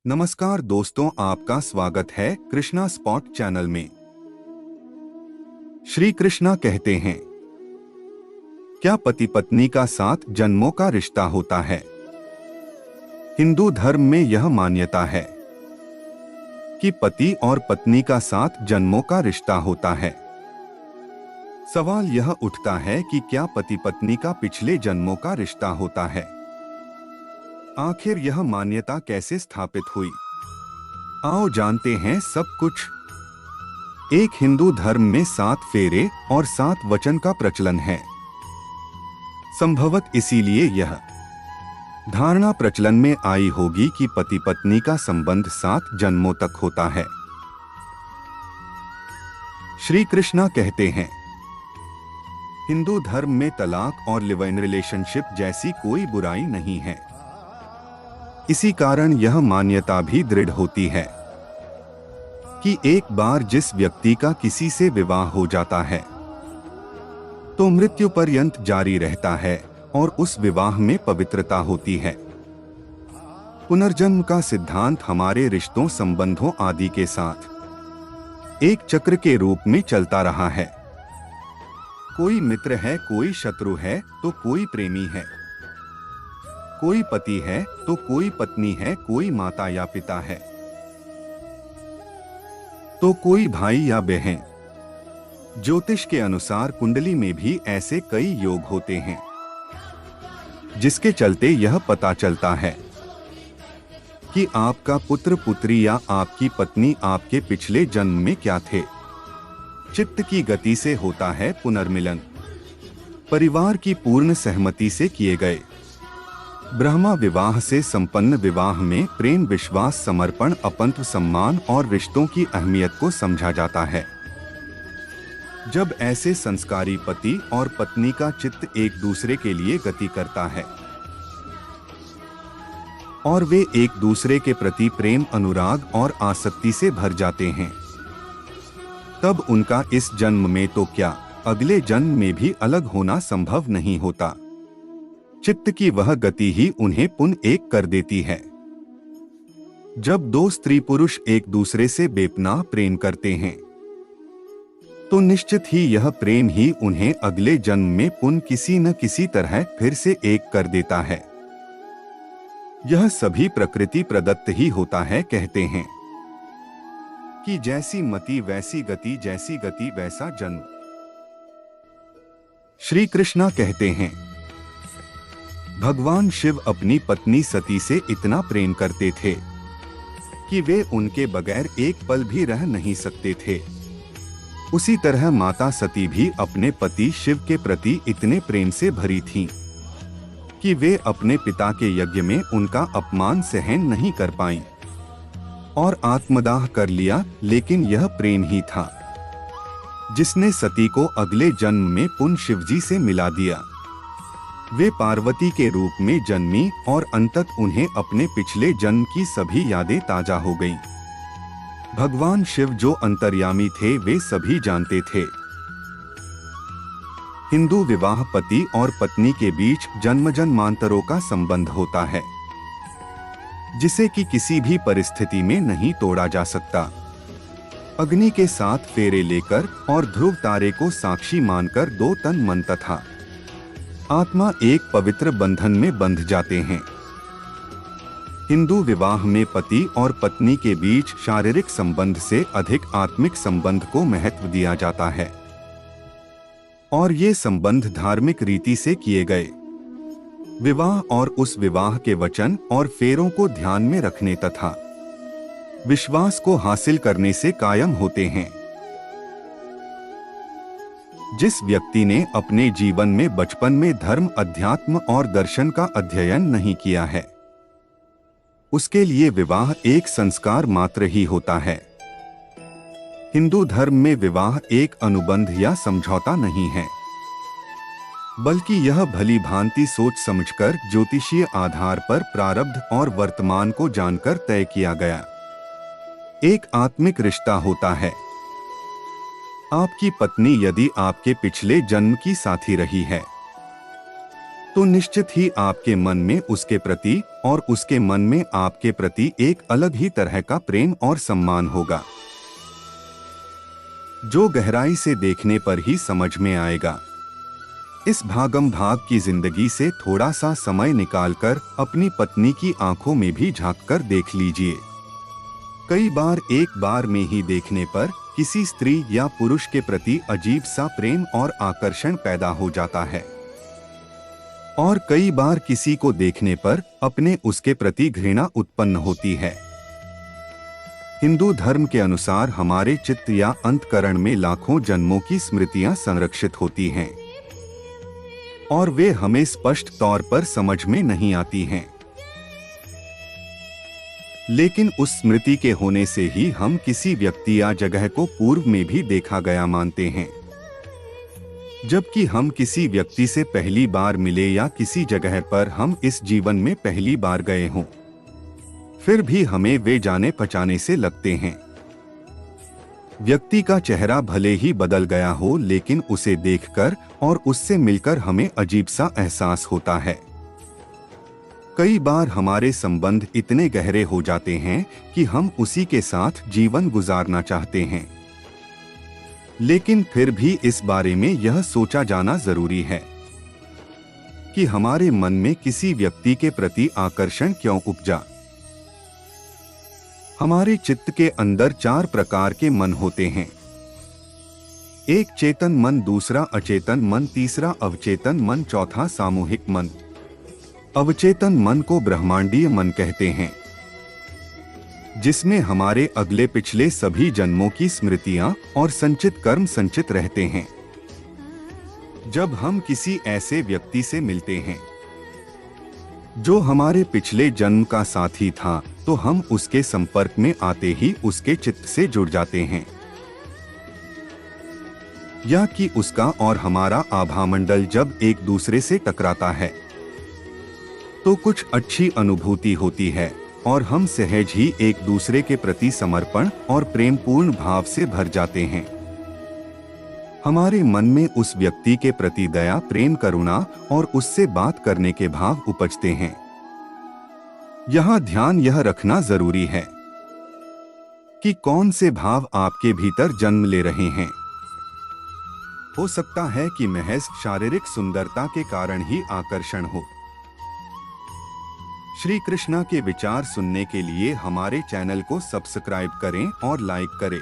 नमस्कार दोस्तों, आपका स्वागत है कृष्णा स्पॉट चैनल में। श्री कृष्णा कहते हैं, क्या पति पत्नी का 7 जन्मों का रिश्ता होता है? हिंदू धर्म में यह मान्यता है कि पति और पत्नी का 7 जन्मों का रिश्ता होता है। सवाल यह उठता है कि क्या पति पत्नी का पिछले जन्मों का रिश्ता होता है? आखिर यह मान्यता कैसे स्थापित हुई? आओ जानते हैं सब कुछ। एक हिंदू धर्म में 7 फेरे और 7 वचन का प्रचलन है। संभवत इसीलिए यह धारणा प्रचलन में आई होगी कि पति पत्नी का संबंध 7 जन्मों तक होता है। श्री कृष्णा कहते हैं, हिंदू धर्म में तलाक और लिव इन रिलेशनशिप जैसी कोई बुराई नहीं है। इसी कारण यह मान्यता भी दृढ़ होती है कि एक बार जिस व्यक्ति का किसी से विवाह हो जाता है तो मृत्यु पर्यंत जारी रहता है और उस विवाह में पवित्रता होती है। पुनर्जन्म का सिद्धांत हमारे रिश्तों, संबंधों आदि के साथ एक चक्र के रूप में चलता रहा है। कोई मित्र है, कोई शत्रु है, तो कोई प्रेमी है। कोई पति है तो कोई पत्नी है, कोई माता या पिता है तो कोई भाई या बहन। ज्योतिष के अनुसार कुंडली में भी ऐसे कई योग होते हैं जिसके चलते यह पता चलता है कि आपका पुत्र पुत्री या आपकी पत्नी आपके पिछले जन्म में क्या थे। चित्त की गति से होता है पुनर्मिलन। परिवार की पूर्ण सहमति से किए गए ब्रह्मा विवाह से संपन्न विवाह में प्रेम, विश्वास, समर्पण, अपंत, सम्मान और रिश्तों की अहमियत को समझा जाता है। जब ऐसे संस्कारी पति और पत्नी का चित्त एक दूसरे के लिए गति करता है और वे एक दूसरे के प्रति प्रेम, अनुराग और आसक्ति से भर जाते हैं, तब उनका इस जन्म में तो क्या, अगले जन्म में भी अलग होना संभव नहीं होता। चित्त की वह गति ही उन्हें पुनः एक कर देती है। जब 2 स्त्री पुरुष एक दूसरे से बेपनाह प्रेम करते हैं तो निश्चित ही यह प्रेम ही उन्हें अगले जन्म में पुनः किसी न किसी तरह फिर से एक कर देता है। यह सभी प्रकृति प्रदत्त ही होता है। कहते हैं कि जैसी मति वैसी गति, जैसी गति वैसा जन्म। श्री कृष्णा कहते हैं, भगवान शिव अपनी पत्नी सती से इतना प्रेम करते थे कि वे उनके बगैर एक पल भी रह नहीं सकते थे। उसी तरह माता सती भी अपने पति शिव के प्रति इतने प्रेम से भरी थीं कि वे अपने पिता के यज्ञ में उनका अपमान सहन नहीं कर पाईं और आत्मदाह कर लिया। लेकिन यह प्रेम ही था जिसने सती को अगले जन्म में पुनः शिवजी से मिला दिया। वे पार्वती के रूप में जन्मी और अंतत उन्हें अपने पिछले जन्म की सभी यादें ताजा हो गईं। भगवान शिव जो अंतर्यामी थे वे सभी जानते थे। हिंदू विवाह पति और पत्नी के बीच जन्म जन्मांतरों का संबंध होता है जिसे कि किसी भी परिस्थिति में नहीं तोड़ा जा सकता। अग्नि के 7 फेरे लेकर और ध्रुव तारे को साक्षी मानकर 2 तन, मन तथा आत्मा एक पवित्र बंधन में बंध जाते हैं। हिंदू विवाह में पति और पत्नी के बीच शारीरिक संबंध से अधिक आत्मिक संबंध को महत्व दिया जाता है और ये संबंध धार्मिक रीति से किए गए विवाह और उस विवाह के वचन और फेरों को ध्यान में रखने तथा विश्वास को हासिल करने से कायम होते हैं। जिस व्यक्ति ने अपने जीवन में बचपन में धर्म, अध्यात्म और दर्शन का अध्ययन नहीं किया है उसके लिए विवाह एक संस्कार मात्र ही होता है। हिंदू धर्म में विवाह एक अनुबंध या समझौता नहीं है, बल्कि यह भली भांति सोच समझकर ज्योतिषीय आधार पर प्रारब्ध और वर्तमान को जानकर तय किया गया एक आत्मिक रिश्ता होता है। आपकी पत्नी यदि आपके पिछले जन्म की साथी रही है तो निश्चित ही आपके मन में उसके प्रति और उसके मन में आपके प्रति एक अलग ही तरह का प्रेम और सम्मान होगा, जो गहराई से देखने पर ही समझ में आएगा। इस भागम भाग की जिंदगी से थोड़ा सा समय निकालकर अपनी पत्नी की आंखों में भी झांककर देख लीजिए। कई बार एक बार में ही देखने पर किसी स्त्री या पुरुष के प्रति अजीब सा प्रेम और आकर्षण पैदा हो जाता है, और कई बार किसी को देखने पर अपने उसके प्रति घृणा उत्पन्न होती है। हिंदू धर्म के अनुसार हमारे चित्त या अंतकरण में लाखों जन्मों की स्मृतियां संरक्षित होती हैं, और वे हमें स्पष्ट तौर पर समझ में नहीं आती हैं। लेकिन उस स्मृति के होने से ही हम किसी व्यक्ति या जगह को पूर्व में भी देखा गया मानते हैं, जबकि हम किसी व्यक्ति से पहली बार मिले या किसी जगह पर हम इस जीवन में पहली बार गए हों, फिर भी हमें वे जाने पहचाने से लगते हैं। व्यक्ति का चेहरा भले ही बदल गया हो, लेकिन उसे देखकर और उससे मिलकर हमें अजीब सा एहसास होता है। कई बार हमारे संबंध इतने गहरे हो जाते हैं कि हम उसी के साथ जीवन गुजारना चाहते हैं, लेकिन फिर भी इस बारे में यह सोचा जाना जरूरी है कि हमारे मन में किसी व्यक्ति के प्रति आकर्षण क्यों उपजा। हमारे चित्त के अंदर 4 प्रकार के मन होते हैं। एक चेतन मन, दूसरा अचेतन मन, तीसरा अवचेतन मन, चौथा सामूहिक मन। अवचेतन मन को ब्रह्मांडीय मन कहते हैं, जिसमें हमारे अगले पिछले सभी जन्मों की स्मृतियां और संचित कर्म संचित रहते हैं। जब हम किसी ऐसे व्यक्ति से मिलते हैं जो हमारे पिछले जन्म का साथी था, तो हम उसके संपर्क में आते ही उसके चित्त से जुड़ जाते हैं, या कि उसका और हमारा आभामंडल जब एक दूसरे से टकराता है तो कुछ अच्छी अनुभूति होती है और हम सहज ही एक दूसरे के प्रति समर्पण और प्रेमपूर्ण भाव से भर जाते हैं। हमारे मन में उस व्यक्ति के प्रति दया, प्रेम, करुणा और उससे बात करने के भाव उपजते हैं। यहाँ ध्यान यह रखना जरूरी है कि कौन से भाव आपके भीतर जन्म ले रहे हैं। हो सकता है कि महज शारीरिक सुंदरता के कारण ही आकर्षण हो। श्री कृष्णा के विचार सुनने के लिए हमारे चैनल को सब्सक्राइब करें और लाइक करें।